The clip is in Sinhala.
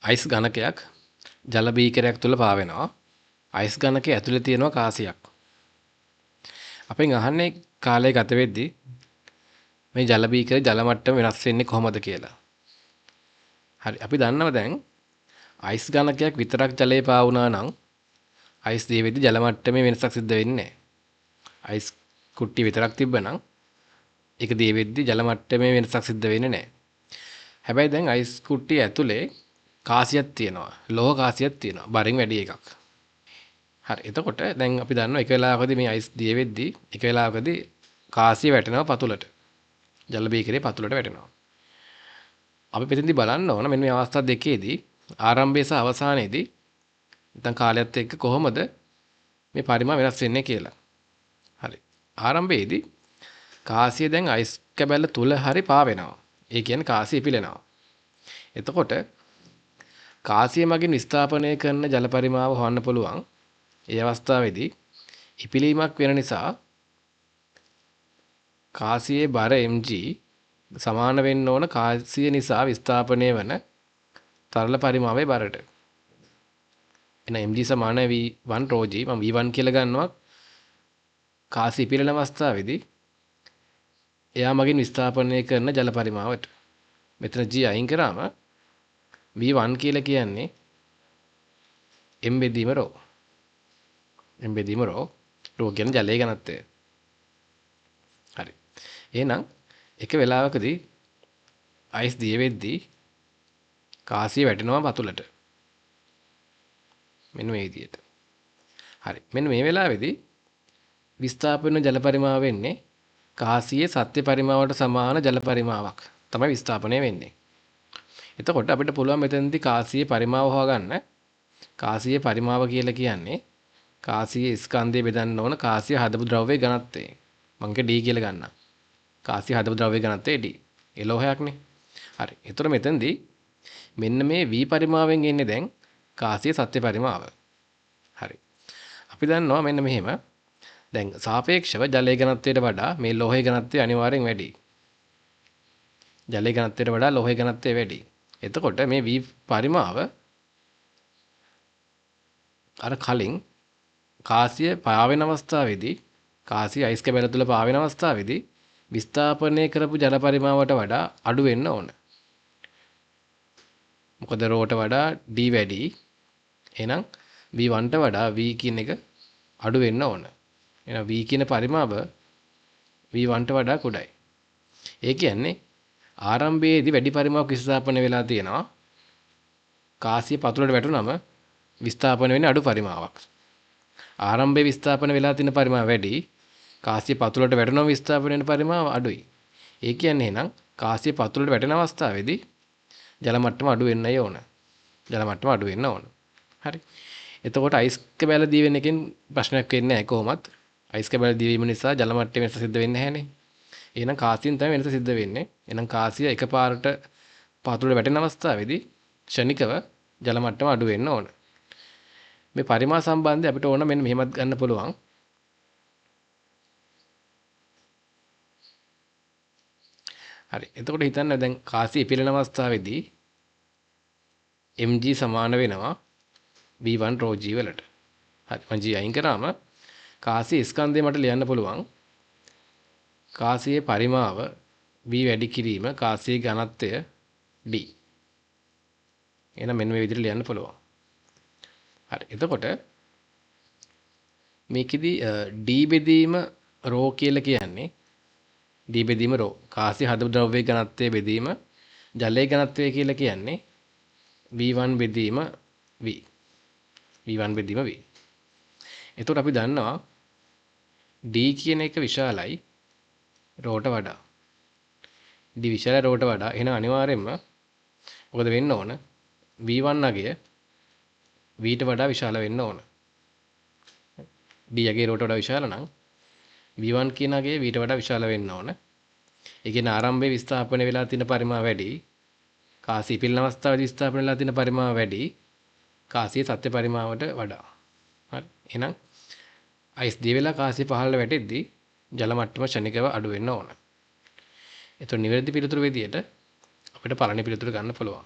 අයිස් ඝනකයක් ජල බීකරයක් තුල පාවෙනවා. අයිස් ඝනකයේ ඇතුලේ තියෙනවා කාසියක්. අපෙන් අහන්නේ කාලය ගත වෙද්දී මේ ජල බීකරේ ජල මට්ටම වෙනස් වෙන්නේ කොහොමද කියලා. හරි අපි දන්නවා දැන් අයිස් ඝනකයක් විතරක් ජලයේ පාවුනා නම් අයිස් දියවේදී ජල මට්ටමේ වෙනසක් සිද්ධ වෙන්නේ නැහැ. අයිස් කුට්ටිය විතරක් තිබ්බනම් ඒක දියවේදී ජල මට්ටමේ වෙනසක් සිද්ධ වෙන්නේ නැහැ. හැබැයි දැන් අයිස් කුට්ටිය ඇතුලේ කාසියක් තියෙනවා. ලෝහ කාසියක් තියෙනවා. බරින් වැඩි එකක්. හරි. එතකොට දැන් අපි දන්නවා එක වෙලාවකදී මේ අයිස් දිය වෙද්දී එක වෙලාවකදී කාසිය වැටෙනවා පතුලට. ජල බීකරේ පතුලට වැටෙනවා. අපි මෙතෙන්දී බලන්න ඕන මෙන්න මේ අවස්ථා දෙකේදී ආරම්භයේ සහ අවසානයේදී නැත්නම් කාලයත් එක්ක කොහොමද මේ පරිමාණ වෙනස් වෙන්නේ කියලා. හරි. ආරම්භයේදී කාසිය දැන් අයිස් කැබැල්ල තුල හරි පාවෙනවා. ඒ කියන්නේ කාසිය ඉපිලෙනවා. එතකොට කාසිය මගින් විස්ථාපනය කරන ජල පරිමාව හොයන්න පුළුවන්. ඒ අවස්ථාවේදී ඉපිලීමක් වෙන නිසා කාසියේ බර mg සමාන වෙන්න ඕන කාසිය නිසා විස්ථාපනය වන තරල පරිමාවයේ බරට. එන mg සමාන v1 ρg මම v1 කියලා ගන්නවා. කාසිය ඉපිලෙන අවස්ථාවේදී එයා මගින් විස්ථාපනය කරන ජල පරිමාවට. මෙතන g අයින් කරාම v1 කියලා කියන්නේ m බෙදීම ρ. m බෙදීම ρ කියන්නේ ජලයේ ඝනත්වය. හරි. එහෙනම් එක වෙලාවකදී අයිස් දිය වෙද්දී කාසිය වැටෙනවා පතුලට. මෙන්න මේ විදිහට. හරි. මෙන්න මේ වෙලාවේදී විස්ථාපන ජල පරිමාව වෙන්නේ කාසියේ සත්‍ය පරිමාවට සමාන ජල පරිමාවක් තමයි විස්ථාපනය වෙන්නේ. එතකොට අපිට පුළුවන් මෙතනදී කාසියේ පරිමාව හොයාගන්න. කාසියේ පරිමාව කියලා කියන්නේ කාසියේ ස්කන්ධය බෙදන්න ඕන කාසිය හදපු ද්‍රව්‍යයේ ඝනත්වය. මම D කියලා ගන්නම්. කාසිය හදපු ද්‍රව්‍යයේ ඝනත්වය D. ඒ ලෝහයක්නේ. හරි. ඒතර මෙතනදී මෙන්න මේ V පරිමාවෙන් එන්නේ දැන් කාසිය සත්‍ය පරිමාව. හරි. අපි දන්නවා මෙන්න මෙහෙම. දැන් සාපේක්ෂව ජලයේ ඝනත්වයට වඩා මේ ලෝහයේ ඝනත්වය අනිවාර්යෙන් වැඩි. ජලයේ ඝනත්වයට වඩා ලෝහයේ ඝනත්වය වැඩි. එතකොට මේ V පරිමාව අර කලින් කාසිය පාවෙන අවස්ථාවේදී කාසිය අයිස් කැබැල්ල තුල පාවෙන අවස්ථාවේදී විස්ථාපනය කරපු ජල පරිමාවට වඩා අඩු වෙන්න ඕන. මොකද රෝට වඩා D වැඩි. එහෙනම් V1ට වඩා V කියන එක අඩු වෙන්න ඕන. එහෙනම් V කියන පරිමාව V1ට වඩා කුඩායි. ඒ කියන්නේ ආරම්භයේදී වැඩි පරිමාවක් විස්ථාපනය වෙලා තියෙනවා. කාසිය පතුලට වැටුනම විස්ථාපන වෙන්නේ අඩු පරිමාවක්. ආරම්භයේ විස්ථාපන වෙලා තියෙන පරිමාව වැඩි. කාසිය පතුලට වැටෙනම විස්ථාපන වෙන පරිමාව අඩුයි. ඒ කියන්නේ එහෙනම් කාසිය පතුලට වැටෙන අවස්ථාවේදී ජල මට්ටම අඩු වෙන්නයි ඕන. ජල මට්ටම අඩු වෙන්න ඕන. හරි. එතකොට අයිස් කැබැල්ල දී වෙන එකෙන් ප්‍රශ්නයක් වෙන්නේ නැහැ කොහොමත්. අයිස් කැබැල්ල දී වීම නිසා ජල මට්ටමේ වෙනස සිද්ධ වෙන්නේ නැහැනේ. එහෙනම් කාසියෙන් තමයි වෙනස සිද්ධ වෙන්නේ. එහෙනම් කාසිය එකපාරට පතුලට වැටෙන අවස්ථාවේදී ක්ෂණිකව ජල මට්ටම අඩු වෙන්න ඕන. මේ පරිමාණ සම්බන්ධය අපිට ඕන මෙන්න මෙහෙමත් ගන්න පුළුවන්. හරි. එතකොට හිතන්න දැන් කාසිය ඉපිලෙන අවස්ථාවේදී mg සමාන වෙනවා v1 ρg වලට. හරි. මම g අයින් කරාම කාසිය ස්කන්ධය මට ලියන්න පුළුවන්. කාසියේ පරිමාව v වැඩි කිරීම කාසියේ ඝනත්වය d. එහෙනම් මෙන්න මේ විදිහට ලියන්න පුළුවන්. හරි. එතකොට මේකෙදි D බෙදීම ρ කියලා කියන්නේ D බෙදීම ρ කාසිය හදපු ද්‍රව්‍යයේ ඝනත්වයේ බෙදීම ජලයේ ඝනත්වය කියලා කියන්නේ V1 බෙදීම V. V1 බෙදීම V. එතකොට අපි දන්නවා D කියන එක විශාලයි ρට වඩා. D විශාලයි ρට වඩා. එහෙනම් අනිවාර්යයෙන්ම මොකද වෙන්න ඕන? V1 අගය V ට වඩා විශාල වෙන්න ඕන. D අගේ රට වඩා විශාල නම් V1 කියන අගේ V ට වඩා විශාල වෙන්න ඕන. ඒ කියන්නේ ආරම්භයේ විස්ථාපන වෙලා තියෙන පරිමාව වැඩි. කාසිය පිළින අවස්ථාවේදී විස්ථාපන වෙලා තියෙන පරිමාව වැඩි. කාසිය සත්‍ය පරිමාවට වඩා. හරි. එහෙනම් අයිස් දිය වෙලා කාසිය පහළට වැටෙද්දී ජල මට්ටම ක්ෂණිකව අඩු වෙන්න ඕන. ඒතකොට නිවැරදි පිළිතුරු විදියට අපිට පළවෙනි පිළිතුර ගන්න පුළුවන්.